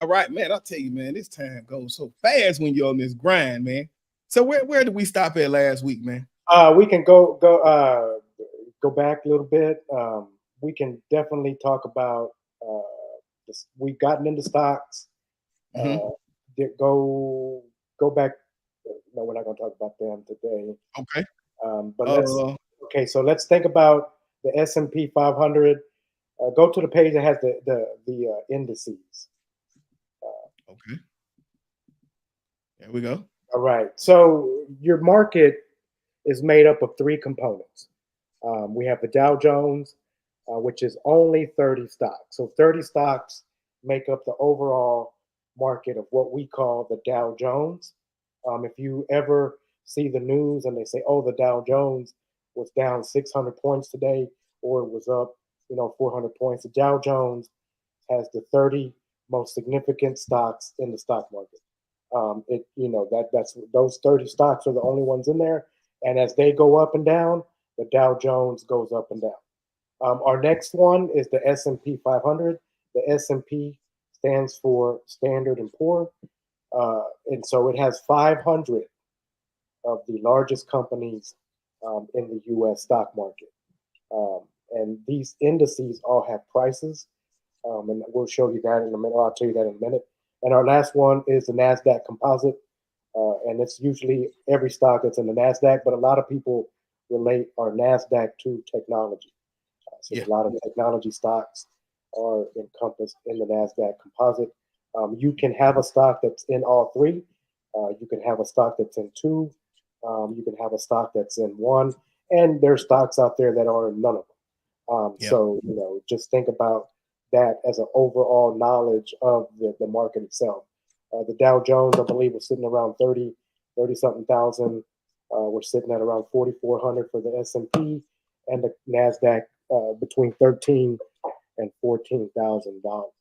All right, man, I'll tell you, man, this time goes so fast when you're on this grind, man. So where did we stop at last week, man? We can go back a little bit. We can definitely talk about we've gotten into stocks. Go back. No, we're not going to talk about them today. Okay. But so let's think about the S&P 500. Go to the page that has the indices. Okay. There we go. All right. So your market is made up of three components. We have the Dow Jones, which is only 30 stocks. So 30 stocks make up the overall market of what we call the Dow Jones. If you ever see the news and they say, oh, the Dow Jones was down 600 points today, or it was up, 400 points. The Dow Jones has the 30 most significant stocks in the stock market. That's those 30 stocks are the only ones in there. And as they go up and down, the Dow Jones goes up and down. Our next one is the S&P 500. The S&P stands for Standard and Poor. And so it has 500 of the largest companies in the U.S. stock market. And these indices all have prices. And we'll show you that in a minute. I'll tell you that in a minute. And our last one is the NASDAQ composite. And it's usually every stock that's in the NASDAQ, but a lot of people relate our NASDAQ to technology. A lot of technology stocks are encompassed in the NASDAQ composite. You can have a stock that's in all three. You can have a stock that's in two. You can have a stock that's in one. And there's stocks out there that are in none of them. So, just think about that as an overall knowledge of the market itself. The Dow Jones, I believe, was sitting around 30-something thousand. We're sitting at around 4,400 for the S&P, and the NASDAQ between $13,000 and $14,000.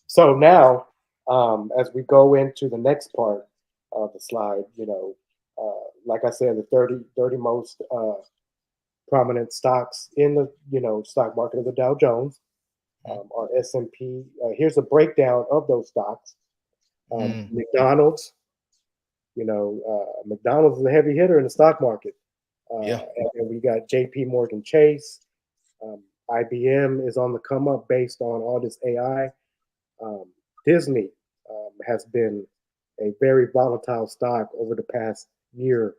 So now, as we go into the next part of the slide, like I said, the 30 most prominent stocks in the stock market of the Dow Jones. Our S&P. Here's a breakdown of those stocks. McDonald's. McDonald's is a heavy hitter in the stock market. And we got J.P. Morgan Chase. IBM is on the come up based on all this AI. Disney has been a very volatile stock over the past year,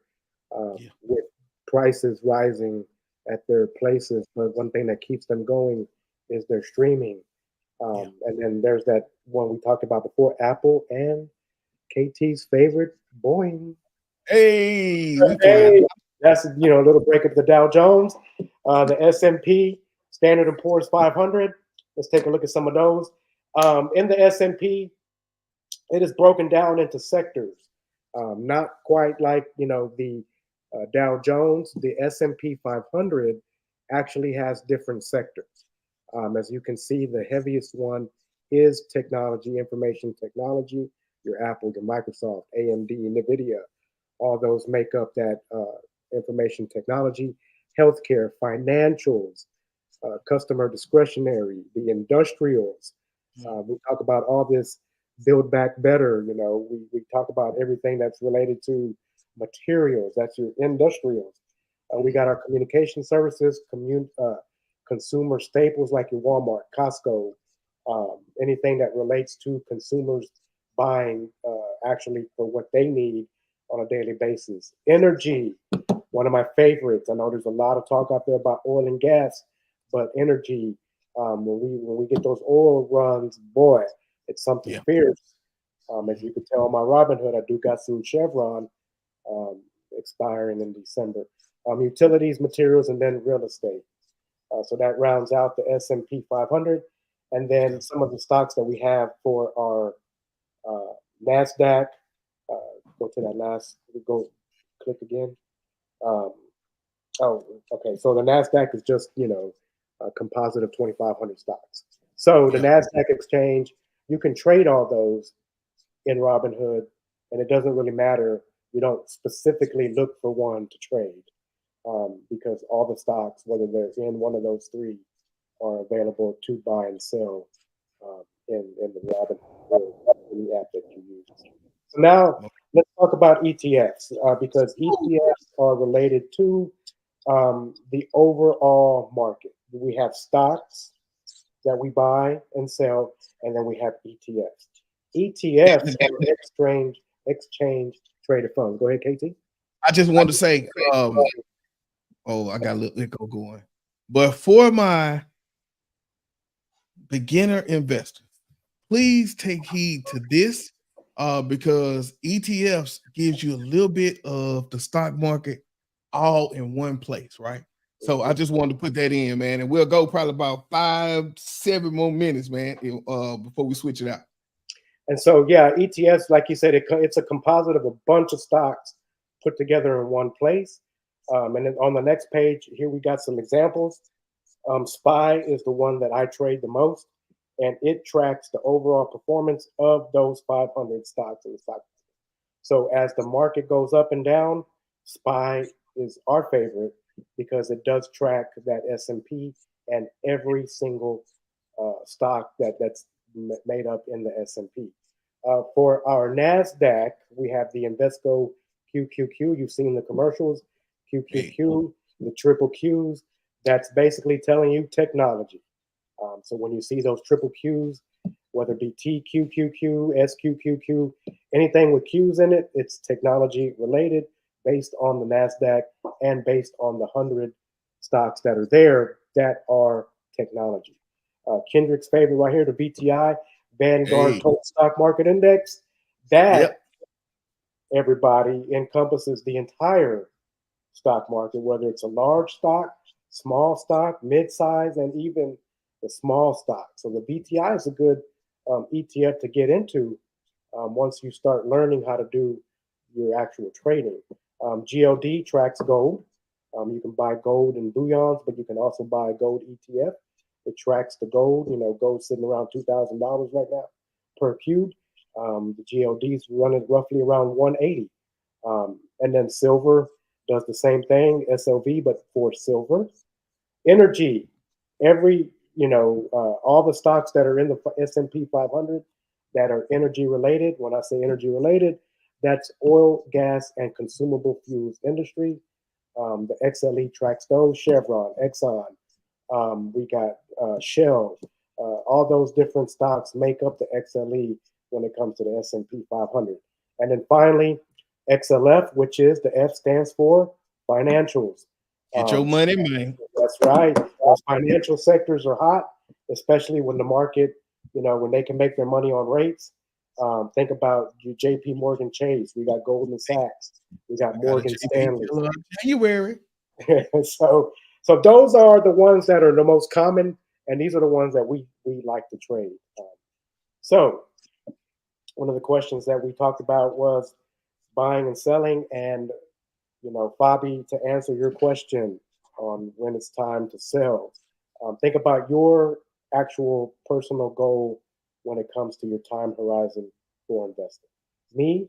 with prices rising at their places. But one thing that keeps them going is their streaming. And then there's that one we talked about before, Apple and KT's favorite, Boeing. Hey, that's a little break of the Dow Jones. The S&P, Standard and Poor's 500. Let's take a look at some of those. In the S&P, it is broken down into sectors. Not quite like the Dow Jones. The S&P 500 actually has different sectors. As you can see, the heaviest one is technology, information technology. Your Apple, your Microsoft, AMD, NVIDIA, all those make up that information technology. healthcare, financials, customer discretionary, the industrials. We talk about all this build back better. We talk about everything that's related to materials. That's your industrials. We got our communication services, consumer staples like your Walmart, Costco, anything that relates to consumers buying actually for what they need on a daily basis. Energy, one of my favorites. I know there's a lot of talk out there about oil and gas, but energy, when we get those oil runs, boy, it's something fierce. As you can tell on my Robinhood, I do got some Chevron expiring in December. Utilities, materials, and then real estate. So that rounds out the S&P 500. And then some of the stocks that we have for our NASDAQ. Go to that last, click again. Okay. So the NASDAQ is just, a composite of 2,500 stocks. So the NASDAQ exchange, you can trade all those in Robinhood, and it doesn't really matter. You don't specifically look for one to trade because all the stocks, whether they're in one of those three, are available to buy and sell in the Robinhood in the app that you use. So now let's talk about ETFs because ETFs are related to the overall market. We have stocks that we buy and sell, and then we have ETFs. ETFs are exchange traded funds. Go ahead, KT. I just want to say, I got a little echo going. But for my beginner investors, please take heed to this because ETFs gives you a little bit of the stock market all in one place, right? So I just wanted to put that in, man, and we'll go probably about 5-7 more minutes, man, before we switch it out. And so, ETFs, like you said, it's a composite of a bunch of stocks put together in one place. And then on the next page, here we got some examples. SPY is the one that I trade the most, and it tracks the overall performance of those 500 stocks in the stock. So as the market goes up and down, SPY is our favorite because it does track that S&P and every single stock that's made up in the S&P. For our NASDAQ, we have the Invesco QQQ. You've seen the commercials, QQQ, the triple Qs. That's basically telling you technology. So when you see those triple Qs, whether it be TQQQ, SQQQ, anything with Qs in it, it's technology related based on the NASDAQ and based on the 100 stocks that are there that are technology. Kendrick's favorite right here, the VTI, Vanguard Total Stock Market Index. That, everybody, encompasses the entire stock market, whether it's a large stock, small stock, mid-size, and even the small stock. So the VTI is a good ETF to get into once you start learning how to do your actual trading. GLD tracks gold. You can buy gold in bullions, but you can also buy a gold ETF. It tracks the gold. Gold's sitting around $2,000 right now per cube. The GLD's running roughly around 180. And then silver does the same thing, SLV, but for silver. Energy, all the stocks that are in the S&P 500 that are energy related. When I say energy related, that's oil, gas, and consumable fuels industry. The XLE tracks those, Chevron, Exxon. We got Shell. All those different stocks make up the XLE when it comes to the S&P 500. And then finally, XLF, which is the F stands for financials. Get your money, man. That's right. Those financial sectors are hot, especially when the market, when they can make their money on rates. Think about your JP Morgan Chase. We got Goldman Sachs. We got Morgan Stanley. January. So those are the ones that are the most common, and these are the ones that we like to trade. So one of the questions that we talked about was buying and selling, and Fabi, to answer your question on when it's time to sell, think about your actual personal goal when it comes to your time horizon for investing. Me,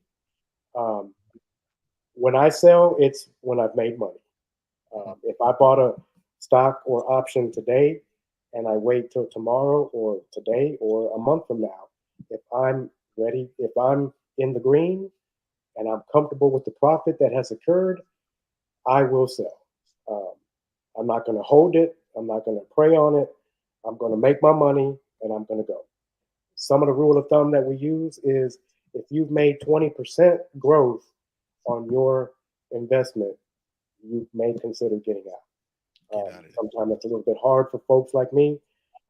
when I sell, it's when I've made money. If I bought a stock or option today and I wait till tomorrow or today or a month from now, if I'm ready, if I'm in the green and I'm comfortable with the profit that has occurred, I will sell. I'm not going to hold it. I'm not going to prey on it. I'm going to make my money and I'm going to go. Some of the rule of thumb that we use is if you've made 20% growth on your investment, you may consider getting out. Sometimes it's a little bit hard for folks like me.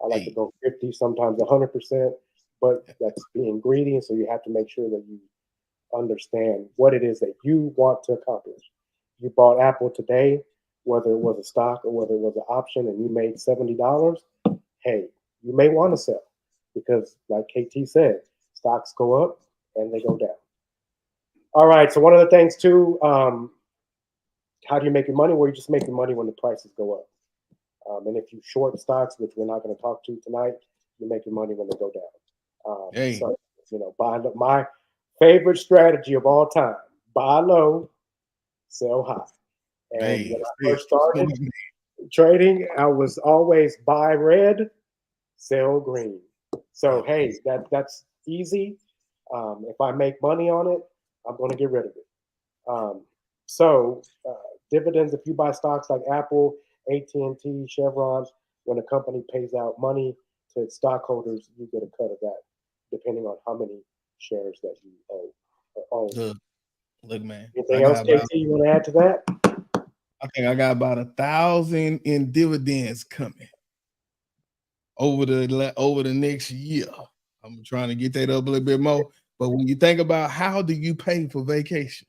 I like to go 50, sometimes 100%, but that's being greedy. And so you have to make sure that you understand what it is that you want to accomplish. You bought Apple today, whether it was a stock or whether it was an option, and you made $70, hey, you may want to sell because, like KT said, stocks go up and they go down. All right, so one of the things too, how do you make your money? Well, you just make your money when the prices go up. And if you short stocks, which we're not going to talk to tonight, you make your money when they go down. So, buy my favorite strategy of all time: buy low, sell high. And when I first started trading, I was always buy red, sell green. So hey, that's easy. If I make money on it, I'm going to get rid of it. Dividends, if you buy stocks like Apple, AT&T, Chevron, when a company pays out money to its stockholders, you get a cut of that, depending on how many shares that you own. Look, man. Anything else, KT, you want to add to that? I think I got about 1,000 in dividends coming over the next year. I'm trying to get that up a little bit more. But when you think about how do you pay for vacation,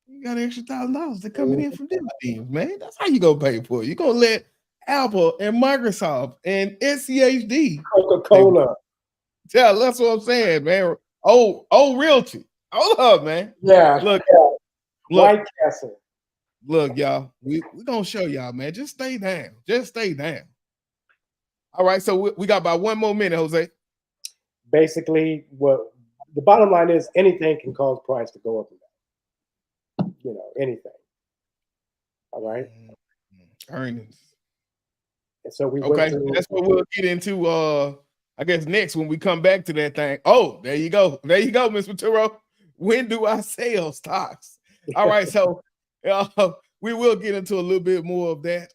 you got an extra $1,000 that coming in from dividends, man. That's how you gonna pay for it. You're gonna let Apple and Microsoft and SCHD, Coca-Cola. Yeah, that's what I'm saying, man. Oh, realty. Hold up, man. Yeah. Look. White Castle. Look, y'all. We're gonna show y'all, man. Just stay down. Just stay down. All right. So we got about one more minute, Jose. Basically, what the bottom line is, anything can cause price to go up and down. Anything. All right. Earnings. And so we that's what we'll get into. I guess next when we come back to that thing. Oh, there you go. There you go, Ms. Maturo. When do I sell stocks? All right. So we will get into a little bit more of that.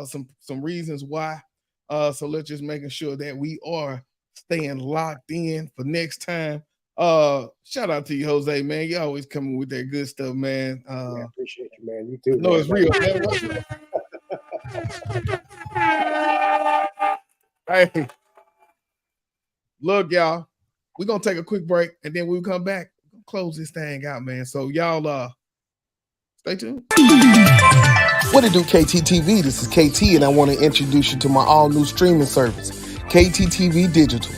Some reasons why. So let's just making sure that we are staying locked in for next time. Shout out to you, Jose, man. You always coming with that good stuff, man. I appreciate you, man. You too. No, it's real, man. Hey, look, y'all. We're gonna take a quick break and then we'll come back. We'll close this thing out, man. So y'all stay tuned. What it do, KTTV? This is KT, and I want to introduce you to my all-new streaming service, KTTV Digital.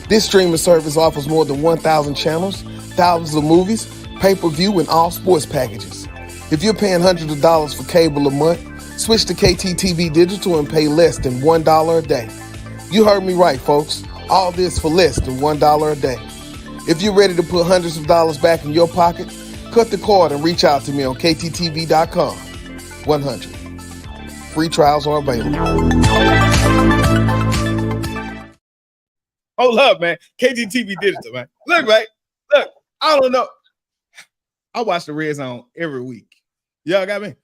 This streaming service offers more than 1,000 channels, thousands of movies, pay-per-view, and all sports packages. If you're paying hundreds of dollars for cable a month, switch to KTTV Digital and pay less than $1 a day. You heard me right, folks. All this for less than $1 a day. If you're ready to put hundreds of dollars back in your pocket, cut the cord and reach out to me on kttv.com. 100. Free trials are available. Hold up, man. KTTV Digital, man. Look, man. Look, I don't know. I watch the Red Zone every week. Y'all got me?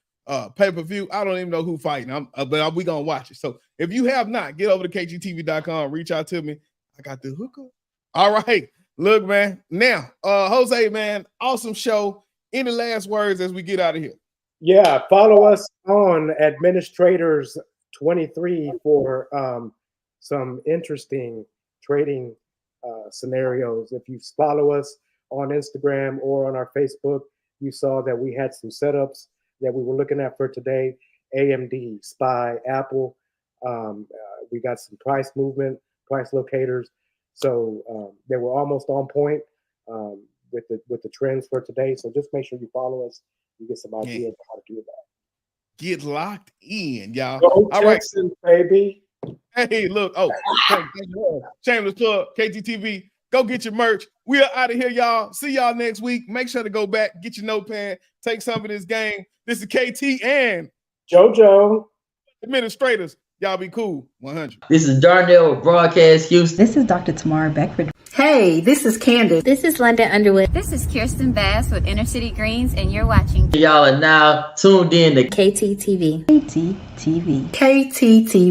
Pay-per-view. I don't even know who fighting. But we gonna watch it. So if you have not, get over to KTTV.com. Reach out to me. I got the hookup. All right. Look, man. Now, Jose, man, awesome show. Any last words as we get out of here? Yeah, follow us on AdminisTRADERS 23 for some interesting trading scenarios. If you follow us on Instagram or on our Facebook, you saw that we had some setups that we were looking at for today. AMD, SPY, Apple. We got some price movement, price locators. So they were almost on point with the trends for today. So just make sure you follow us. You get some ideas of how to do that. Get locked in, y'all. Go Texans, baby. Hey, look. Oh, shameless plug. KTTV. Go get your merch. We are out of here, y'all. See y'all next week. Make sure to go back, get your notepad, take some of this game. This is KT and JoJo. Administrators. Y'all be cool. 100. This is Darnell with Broadcast Houston. This is Dr. Tamara Beckford. Hey, this is Candace. This is London Underwood. This is Kirsten Bass with Inner City Greens, and you're watching. Y'all are now tuned in to KTTV. KTTV. KTTV.